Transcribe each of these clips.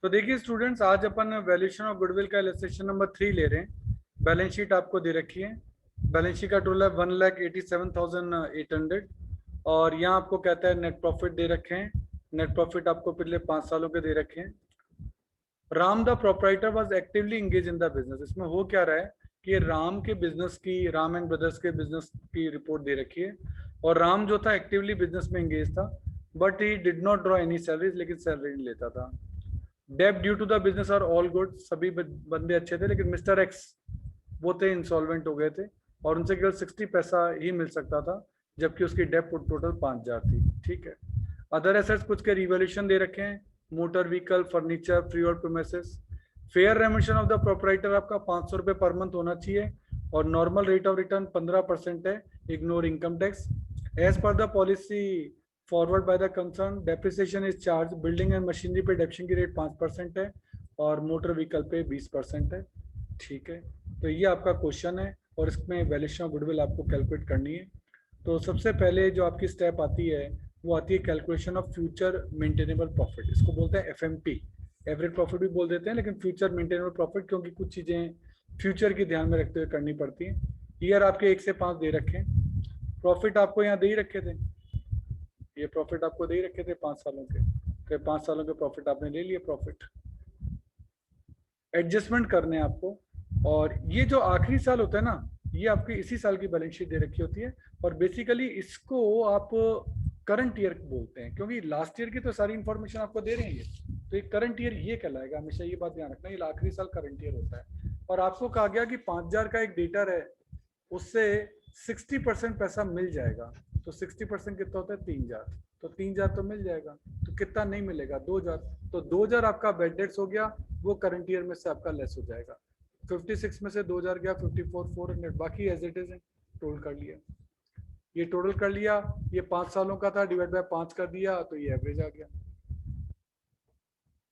तो देखिए स्टूडेंट्स, आज अपन वैल्यूएशन ऑफ गुडविल का इलस्ट्रेशन नंबर 3 ले रहे हैं। बैलेंस शीट आपको दे रखी है। बैलेंस शीट का टोटल है 1,87,800 और यहाँ आपको कहता है नेट प्रॉफिट दे रखे हैं। नेट प्रॉफिट आपको पिछले 5 सालों के दे रखे हैं। Ram the proprietor was actively engage in the business. इसमें हो क्या रहा है कि राम के बिजनेस की, राम एंड ब्रदर्स के बिजनेस की रिपोर्ट दे रखी है और राम जो था एक्टिवली बिजनेस में इंगेज था, but he did not draw any salaries, लेकिन सैलरी नहीं लेता था। डेब्ट due to the business are all good, सभी बंदे अच्छे थे, लेकिन मिस्टर एक्स वो थे इंसॉल्वेंट हो गए थे और उनसे केवल 60 पैसा ही मिल सकता था, जबकि उसकी डेब्ट टोटल 5,000 थी। ठीक है। अदर एसेट्स कुछ के रिवैल्यूएशन दे रखे हैं, मोटर व्हीकल, फर्नीचर, फ्री और premises. Fair remuneration of the proprietor आपका 500 रुपये पर मंथ होना चाहिए और नॉर्मल रेट ऑफ रिटर्न 15% है, ignore income tax. As per the policy forward by the concern, depreciation is charge, building and machinery पे depreciation की rate 5% है और मोटर व्हीकल पे 20% है। ठीक है। तो ये आपका क्वेश्चन है और इसमें वैल्यूएशन ऑफ गुडविल आपको कैलकुलेट करनी है। तो सबसे पहले जो आपकी स्टेप आती है वो आती है calculation of future maintainable profit. इसको बोलते हैं एफएमपी, एवरेज प्रॉफिट भी बोल देते हैं, लेकिन फ्यूचर मेंटेनेबल प्रॉफिट क्योंकि कुछ चीजें फ्यूचर की ध्यान में रखते हुए करनी पड़ती हैं। ईयर आपके 1 से 5 दे रखे हैं। प्रॉफिट आपको यहाँ दे ही रखे थे, ये प्रॉफिट आपको दे ही रखे थे 5 सालों के, तो 5 सालों के प्रॉफिट आपने ले लिए। प्रॉफिट एडजस्टमेंट करने आपको, और ये जो आखिरी साल होता है ना, ये आपकी इसी साल की बैलेंस शीट दे रखी होती है और बेसिकली इसको आप करंट ईयर बोलते हैं, क्योंकि लास्ट ईयर की तो सारी इंफॉर्मेशन आपको दे रहे हैं। तो ये करंट ईयर ये कहलाएगा, हमेशा ये बात ध्यान रखना, ये आखिरी साल करंट ईयर होता है। और आपको कहा गया कि 5,000 का एक डेटर है, उससे 60% पैसा मिल जाएगा। तो 60% कितना होता है? 3,000। तो 3,000 तो मिल जाएगा, तो कितना नहीं मिलेगा? 2,000। तो 2,000 आपका बेड डेट्स हो गया, वो करंट ईयर में से आपका लेस हो जाएगा। 56 में से 2,000 गया, 54,400, बाकी एज इट इज है, टोटल कर लिया। ये टोटल कर लिया, ये 5 सालों का था, डिवाइड बाय 5 कर दिया, तो ये एवरेज आ गया।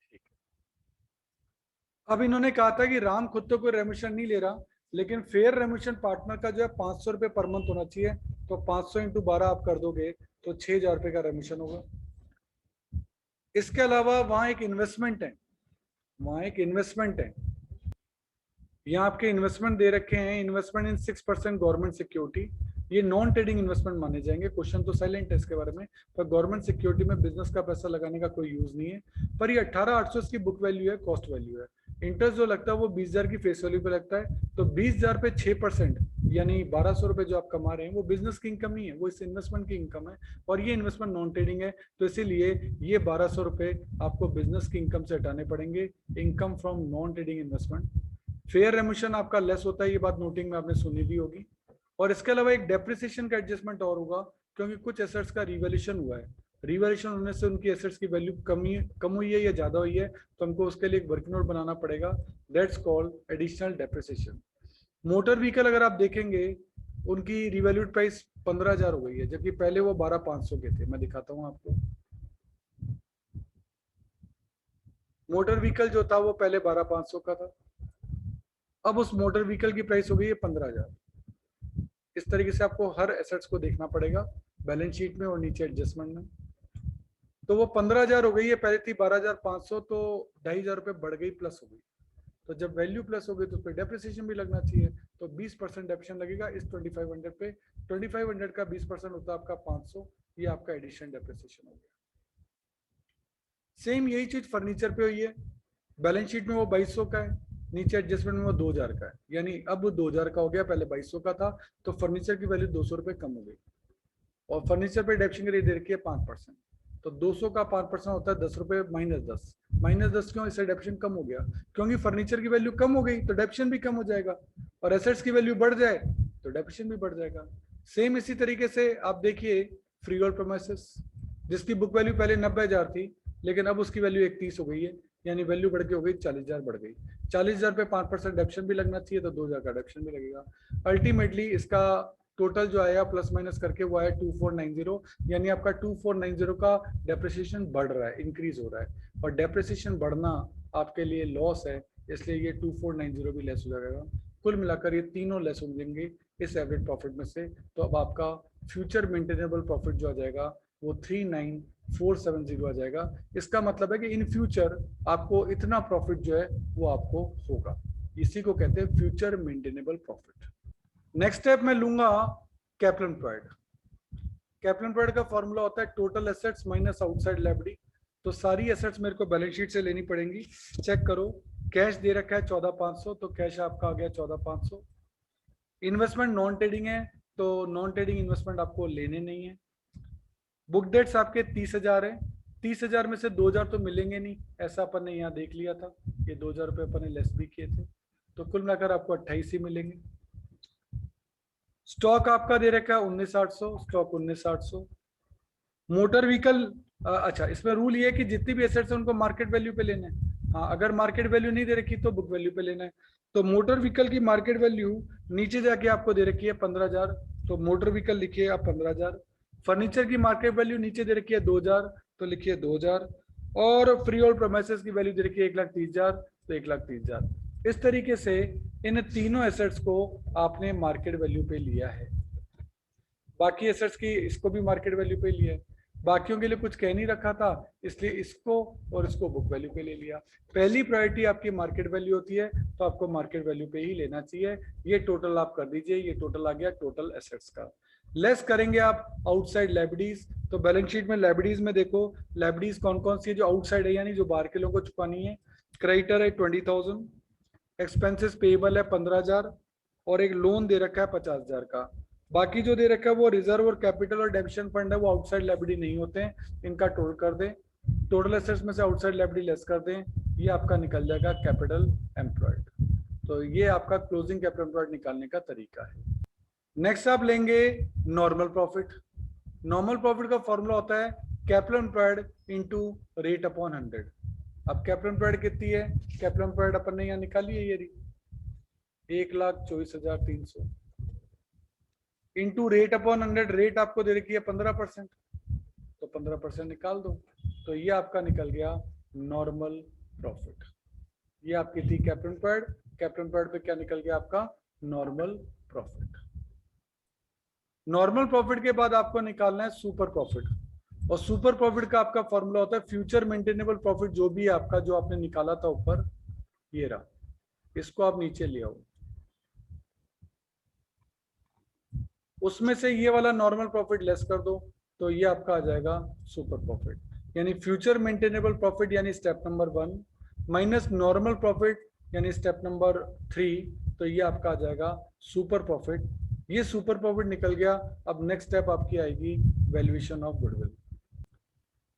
ठीक है। अब इन्होंने कहा था कि राम खुद तो कोई रेम्यूशन नहीं ले रहा, लेकिन फेयर रेम्यूशन पार्टनर का जो है 500 रुपये पर मंथ होना चाहिए। तो 500 इंटू 12 आप कर दोगे तो 6,000 रुपये का रेम्यूशन होगा। इसके अलावा वहां एक इन्वेस्टमेंट है, वहां एक इन्वेस्टमेंट है, यहाँ आपके इन्वेस्टमेंट दे रखे हैं, इन्वेस्टमेंट इन 6% गवर्नमेंट सिक्योरिटी। ये नॉन ट्रेडिंग इन्वेस्टमेंट माने जाएंगे, क्वेश्चन तो साइलेंट है इसके बारे में, पर गवर्नमेंट सिक्योरिटी में बिजनेस का पैसा लगाने का कोई यूज नहीं है। पर ये 18,800 इसकी बुक वैल्यू है, कॉस्ट वैल्यू है। इंटरेस्ट जो लगता है वो 20,000 की फेस वैल्यू पे लगता है, तो 20,000 पे 6% यानी 1,200 रुपए जो आप कमा रहे हैं वो बिजनेस की इनकम नहीं है, वो इस इन्वेस्टमेंट की इनकम है। और ये इन्वेस्टमेंट नॉन ट्रेडिंग है, तो इसीलिए ये 1,200 रुपए आपको बिजनेस की इनकम से हटाने पड़ेंगे, income from non trading investment. Fair remuneration आपका लेस होता है, ये बात नोटिंग में आपने सुनी भी होगी। और इसके अलावा एक डेप्रिसिएशन का एडजस्टमेंट और होगा, क्योंकि कुछ एसेट्स का रिवैल्यूएशन हुआ है। रिवैल्यूएशन होने से उनकी एसेट्स की वैल्यू कम हुई है या ज्यादा हुई है, तो हमको उसके लिए एक वर्किंग नोट बनाना पड़ेगा, that's called additional depreciation. Motor vehicle अगर आप देखेंगे, उनकी रिवैल्यूड प्राइस 15,000 हो गई है, जबकि पहले वो 12,500 के थे। मैं दिखाता हूँ आपको। मोटर व्हीकल जो था वो पहले 12,500 का था, अब उस मोटर व्हीकल की प्राइस हो गई है 15,000। इस तरीके से आपको हर एसेट्स को देखना पड़ेगा बैलेंस शीट में और नीचे एडजस्टमेंट में। तो वो 15,000 हो गई है, पहले थी 12,500, तो 2,500 रुपये बढ़ गई, प्लस हो गई। तो जब वैल्यू प्लस हो गई तो उस पर डेप्रिसिएशन भी लगना चाहिए, तो 20% डेप्रिसिएशन लगेगा इस 2,500 पे। 2,500 का 20% होता है आपका 500, ये आपका एडिशन डेप्रिसिएशन हो गया। सेम यही चीज फर्नीचर पे हुई है, बैलेंस शीट में वो 2,200 का है, नीचे एडजस्टमेंट में वो 2,000 का है, यानी अब वो 2,000 का हो गया, पहले 2,200 का था, तो फर्नीचर की वैल्यू 200 रुपये कम हो गई। और फर्नीचर पे डेप्शन की रेट दे रखी है 5%, तो 200 का 5% होता है 10 रुपये, -10। -10 क्यों? इससे डेप्शन कम हो गया, क्योंकि फर्नीचर की वैल्यू कम हो गई तो डेप्शन भी कम हो जाएगा, और एसेट्स की वैल्यू बढ़ जाए तो डेप्शन भी बढ़ जाएगा। सेम इसी तरीके से आप देखिए फ्री और प्रीमाइसेस, जिसकी बुक वैल्यू पहले 90,000 थी, लेकिन अब उसकी वैल्यू 31 हो गई है, यानी वैल्यू बढ़ के हो गई 40,000 बढ़ गई। 40,000 पे 5% डेप्शन भी लगना चाहिए, तो 2,000 का डेप्शन भी लगेगा। अल्टीमेटली इसका टोटल जो आया प्लस माइनस करके वो आया 2490, यानी आपका 2490 का डेप्रिसिएशन बढ़ रहा है, इंक्रीज हो रहा है, और डेप्रिसिएशन बढ़ना आपके लिए लॉस है, इसलिए ये 2490 भी लेस हो जाएगा। कुल मिलाकर ये तीनों लेस हो जाएंगे इस एवरेज प्रॉफिट में से। तो अब आपका फ्यूचर मेंटेनेबल प्रॉफिट जो आ जाएगा वो 39470 आ जाएगा। इसका मतलब है कि इन फ्यूचर आपको इतना प्रॉफिट जो है वो आपको होगा। इसी को कहते हैं future maintainable profit. Next step मैं लूंगा कैप्लन पॉइंट। कैप्लन पॉइंट का फॉर्मूला होता है total assets minus outside liability. तो सारी एसेट्स मेरे को बैलेंस शीट से लेनी पड़ेंगी। चेक करो, कैश दे रखा है 14500, तो कैश आपका आ गया 14500। इन्वेस्टमेंट नॉन ट्रेडिंग है, तो नॉन ट्रेडिंग इन्वेस्टमेंट आपको लेने नहीं है। बुक डेट्स आपके 30,000 है। 30,000 में से 2,000 तो मिलेंगे नहीं, ऐसा अपन ने यहाँ देख लिया था। ये 2,000 रुपये अपन ने लेस भी किए थे, तो कुल मिलाकर आपको 28 ही मिलेंगे। स्टॉक आपका दे रखा है 19,800, स्टॉक 19,800। मोटर व्हीकल, अच्छा इसमें रूल ये है कि जितनी भी एसेट्स है उनको मार्केट वैल्यू पे लेना है। हाँ, अगर मार्केट वैल्यू नहीं दे रखी तो बुक वैल्यू पे लेना है। तो मोटर व्हीकल की मार्केट वैल्यू नीचे जाके आपको दे रखी है 15,000, तो मोटर व्हीकल लिखिए आप 15,000। फर्नीचर की मार्केट वैल्यू नीचे दे रखी है 2,000, तो लिखिए 2,000। और फ्री होल्ड प्रोमाइसेस की वैल्यू दे रखी है 1,30,000, तो 1,30,000। इस तरीके से इन तीनों एसेट्स को आपने मार्केट वैल्यू पे लिया है। बाकी एसेट्स की इसको भी मार्केट वैल्यू पे लिया है। बाकियों के लिए कुछ कह नहीं रखा था, इसलिए इसको और इसको बुक वैल्यू पे ले लिया। पहली प्रायोरिटी आपकी मार्केट वैल्यू होती है, तो आपको मार्केट वैल्यू पे ही लेना चाहिए। ये टोटल आप कर दीजिए, ये टोटल आ गया टोटल एसेट्स का। लेस करेंगे आप आउटसाइड लायबिलिटीज। तो बैलेंस शीट में लायबिलिटीज में देखो, लायबिलिटीज कौन कौन सी है जो आउटसाइड है, यानी जो बाहर के लोगों को चुकानी है। क्रेडिटर है 20,000, एक्सपेंसेस पेएबल है 15,000, और एक लोन दे रखा है 50,000 का। बाकी जो दे रखा है वो रिजर्व और कैपिटल और डेबिशन फंड है, वो आउटसाइड लायबिलिटी नहीं होते हैं, इनका टोटल कर दें। टोटल एसेट्स में से आउटसाइड लायबिलिटी लेस कर दें, ये आपका निकल जाएगा कैपिटल एम्प्लॉयड। तो ये आपका क्लोजिंग कैपिटल एम्प्लॉयड निकालने का तरीका है। नेक्स्ट आप लेंगे नॉर्मल प्रॉफिट। नॉर्मल प्रॉफिट का फॉर्मूला होता है capital employed into rate upon 100। अब कैपिटल एम्प्लॉयड कितनी है, कैपिटल एम्प्लॉयड अपन ने यहाँ निकाली है, ये 1,24,300 इंटू रेट अपॉन 100। रेट आपको दे रखी है 15%, तो 15% निकाल दो, तो ये आपका निकल गया नॉर्मल प्रॉफिट। ये आपकी थी कैपिटल एम्प्लॉयड। कैपिटल एम्प्लॉयड पे क्या निकल गया आपका नॉर्मल प्रॉफिट। नॉर्मल प्रॉफिट के बाद आपको निकालना है सुपर प्रॉफिट, और सुपर प्रॉफिट का आपका फॉर्मूला होता है फ्यूचर मेंटेनेबल प्रॉफिट। जो भी आपका जो आपने निकाला था ऊपर, ये रहा, इसको आप नीचे ले आओ, उसमें से ये वाला नॉर्मल प्रॉफिट लेस कर दो, तो ये आपका आ जाएगा सुपर प्रॉफिट। यानी फ्यूचर मेंटेनेबल प्रॉफिट यानी step number 1 minus normal profit यानी स्टेप नंबर 3, तो ये आपका आ जाएगा सुपर प्रॉफिट। ये सुपर प्रॉफिट निकल गया। अब नेक्स्ट स्टेप आपकी आएगी वैल्यूएशन ऑफ गुडविल।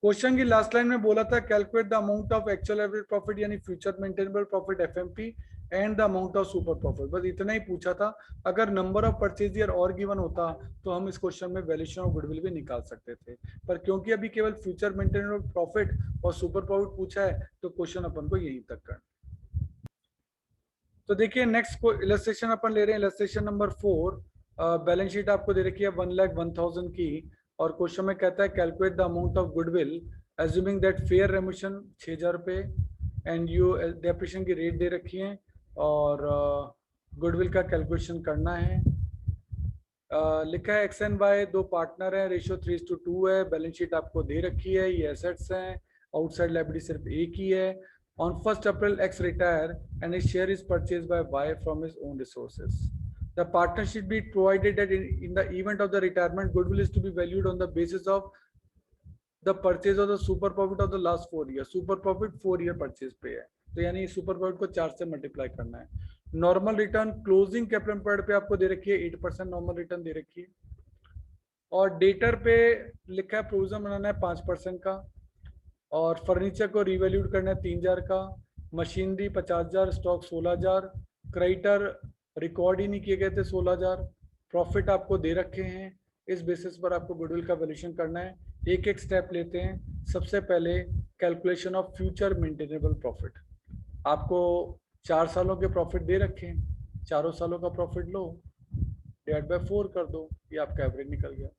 क्वेश्चन की लास्ट लाइन में बोला था calculate the amount of actual average profit यानी future maintainable profit FMP and the amount of super profit. बस इतना ही पूछा था। अगर नंबर ऑफ परचेज ईयर और गिवन होता तो हम इस क्वेश्चन में वैल्यूएशन ऑफ गुडविल भी निकाल सकते थे, पर क्योंकि अभी केवल फ्यूचर मेंटेनेबल प्रॉफिट और सुपर प्रॉफिट पूछा है, तो क्वेश्चन अपन को यहीं तक करना। तो देखिए नेक्स्ट इलस्ट्रेशन अपन ले रहे हैं, इलस्ट्रेशन नंबर 4। बैलेंस शीट आपको दे रखी है 1,01,000 की, और क्वेश्चन में कहता है calculate the amount of goodwill assuming that fair remuneration 6,000 रुपये एंड यू डेप्रिसिएशन की रेट दे रखी है, और गुडविल का कैलकुलेशन करना है। लिखा है एक्स एंड वाई दो पार्टनर है, रेशियो 3:2 है। बैलेंस शीट आपको दे रखी है, ये एसेट्स हैं, आउटसाइड लायबिलिटी सिर्फ एक ही है। On 1st April X retire and his share is purchased by Y from his own resources. The partnership be provided that in the event of the retirement, goodwill is to be valued on the basis of the purchase of the super profit of the last 4 years. Super profit 4 year purchase पे है, तो यानी super profit को 4 से multiply करना है। Normal return closing capital employed पे आपको दे रखी है 8% नॉर्मल रिटर्न दे रखी है, और डेटर पे लिखा है प्रोविजन बनाना है 5% का, और फर्नीचर को रिवैल्यूड करना है 3,000 का, मशीनरी 50,000, स्टॉक 16,000, क्रेडिटर रिकॉर्ड ही नहीं किए गए थे 16,000, प्रॉफिट आपको दे रखे हैं। इस बेसिस पर आपको गुडविल का वैल्यूएशन करना है। एक एक स्टेप लेते हैं। सबसे पहले calculation of future maintainable profit. आपको 4 सालों के प्रॉफिट दे रखे हैं, चारों सालों का प्रॉफिट लो, डिवाइड बाय 4 कर दो, ये आपका एवरेज निकल गया।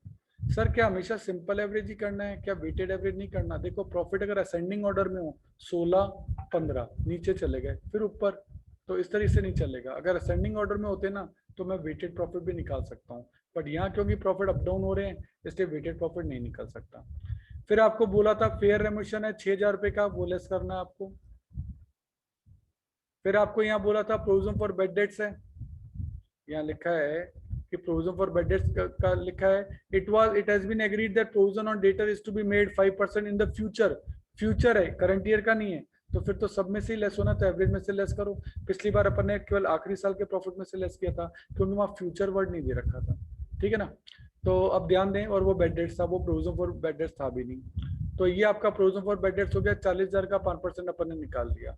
सर क्या हमेशा सिंपल एवरेज ही करना है, क्या वेटेड एवरेज नहीं करना? देखो प्रॉफिट अगर असेंडिंग ऑर्डर में हो 16, 15 नीचे चले गए फिर ऊपर, तो इस तरह से नहीं चलेगा। अगर असेंडिंग ऑर्डर में होते ना तो मैं वेटेड प्रॉफिट भी निकाल सकता हूँ, बट यहाँ क्योंकि प्रॉफिट अप डाउन हो रहे हैं इसलिए वेटेड प्रॉफिट नहीं निकल सकता। फिर आपको बोला था फेयर रेम्यूशन है 6,000 रुपए का, वो लेस करना है आपको। फिर आपको यहाँ बोला था प्रोविजन फॉर बेड डेट्स है, यहाँ लिखा है कि प्रोविजन फॉर बेड डेट्स का लिखा है it has been agreed that provision on debtor is to be made 5% in the future. Future है, करंट ईयर का नहीं है, तो फिर तो सब में से ही लेस होना, तो एवरेज में से लेस करो। पिछली बार अपन ने केवल आखिरी साल के प्रॉफिट में से लेस किया था क्योंकि वहां फ्यूचर वर्ड नहीं दे रखा था, ठीक है ना। तो अब ध्यान दें, और वो बेड डेट्स था, वो प्रोविजन फॉर बेड डेट्स था भी नहीं। तो ये आपका प्रोविजन फॉर बेड डेट्स हो गया, 40,000 का 5% अपन ने निकाल दिया।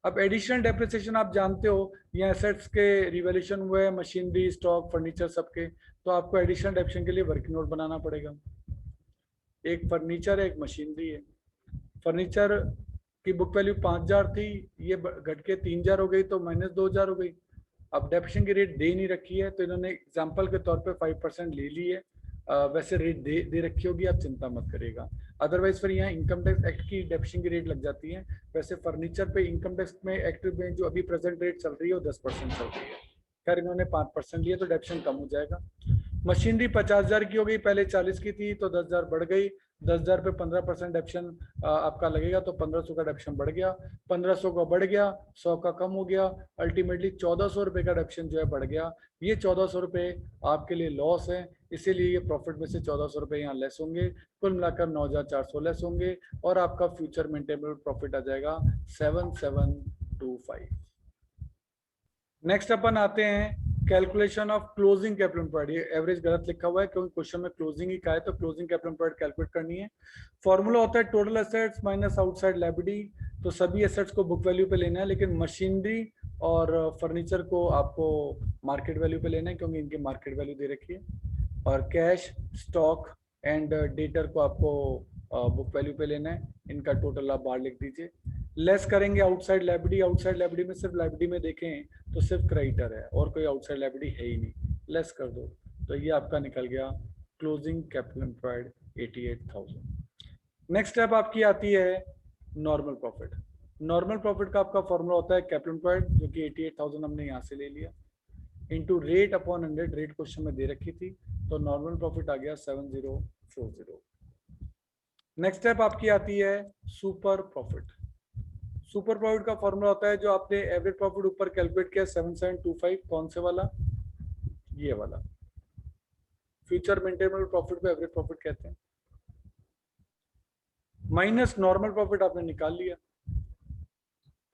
अब एडिशनल डेप्रिसिएशन आप जानते हो, ये एसेट्स के रिवैल्यूएशन हुए, मशीनरी, स्टॉक, फर्नीचर सबके, तो आपको एडिशनल डेप्रिसिएशन के लिए वर्किंग नोट बनाना पड़ेगा। एक फर्नीचर है, एक मशीनरी है। फर्नीचर की बुक वैल्यू 5,000 थी, ये घट के 3,000 हो गई, तो माइनस 2,000 हो गई। अब डेप्रिसिएशन की रेट दे नहीं रखी है, तो इन्होंने एग्जाम्पल के तौर पे 5% ले ली है। वैसे रेट दे रखी होगी, आप चिंता मत करिएगा। अदरवाइज फिर यहाँ इनकम टैक्स एक्ट की डेप्रिसिएशन की रेट लग जाती है। वैसे फर्नीचर पे इनकम टैक्स में एक्ट में जो अभी प्रेजेंट रेट चल रही है वो 10% चल रही है। खैर इन्होंने 5% लिया तो डेप्रिसिएशन कम हो जाएगा। मशीनरी 50,000 की हो गई, पहले 40 की थी, तो 10,000 बढ़ गई। 10,000 पे 15% डेप्रिसिएशन आपका लगेगा, तो 1,500 का डेप्रिसिएशन बढ़ गया। 1,500 का बढ़ गया, 100 का कम हो गया, अल्टीमेटली 1,400 रुपए का डेप्रिसिएशन जो है बढ़ गया। ये 1,400 रुपए आपके लिए लॉस है, इसीलिए ये प्रॉफिट में से 1,400 रुपए यहाँ लेस होंगे। कुल मिलाकर 9,400 लेस होंगे, और आपका फ्यूचर मेंटेनेबल प्रॉफिट आ जाएगा 7,725। नेक्स्ट अपन आते हैं calculation of closing capital employed. ये एवरेज गलत लिखा हुआ है क्योंकि क्वेश्चन में क्लोजिंग ही कहा है, तो क्लोजिंग कैपिटल एम्प्लॉयड कैलकुलेट करनी है। फॉर्मूला होता है total assets minus outside liability. तो सभी एसेट्स को बुक वैल्यू पे लेना है, लेकिन मशीनरी और फर्नीचर को आपको मार्केट वैल्यू पे लेना है क्योंकि इनकी मार्केट वैल्यू दे रखी है। और कैश, स्टॉक एंड डेटर को आपको बुक वैल्यू पे लेना है। इनका टोटल आप बाहर लिख दीजिए। लेस करेंगे आउटसाइड लायबिलिटी। आउटसाइड लायबिलिटी में सिर्फ लायबिलिटी में देखें तो सिर्फ क्रेडिटर है और कोई आउटसाइड लायबिलिटी है ही नहीं, लेस कर दो, तो ये आपका निकल गया closing capital employed 88,000। Next step आपकी आती है नॉर्मल प्रॉफिट। नॉर्मल प्रॉफिट का आपका फॉर्मूला होता है कैपिटल एम्प्लॉयड, जो कि 88,000 हमने यहाँ से ले लिया, into rate upon 100। Rate question में दे रखी थी, तो नॉर्मल प्रॉफिट आ गया 7040। नेक्स्ट स्टेप आपकी आती है सुपर प्रॉफिट। सुपर प्रॉफिट का फॉर्मूला होता है जो आपने एवरेज प्रॉफिट ऊपर कैलकुलेट किया 7725, कौन से वाला, ये वाला। फ्यूचर मेंटेनेबल प्रॉफिट को एवरेज प्रॉफिट कहते हैं। माइनस नॉर्मल प्रॉफिट आपने निकाल लिया,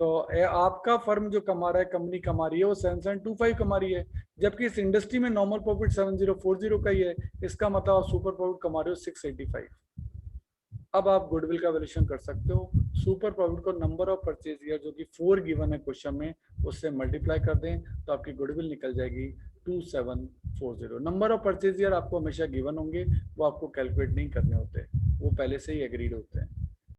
तो आपका फर्म जो कमा रहा है, कंपनी कमा रही है, वो 7725 कमा रही है, जबकि इस इंडस्ट्री में नॉर्मल प्रॉफिट 7040 का ही है। इसका मतलब आप सुपर प्रॉफिट कमा रहे हो 685। अब आप गुडविल का वैल्यूएशन कर सकते हो। सुपर प्रॉफिट को नंबर ऑफ परचेज ईयर जो कि 4 गिवन है क्वेश्चन में, उससे मल्टीप्लाई कर दें तो आपकी गुडविल निकल जाएगी 2740। नंबर ऑफ परचेज ईयर आपको हमेशा गिवन होंगे, वो आपको कैलकुलेट नहीं करने होते, वो पहले से ही एग्रीड होते हैं।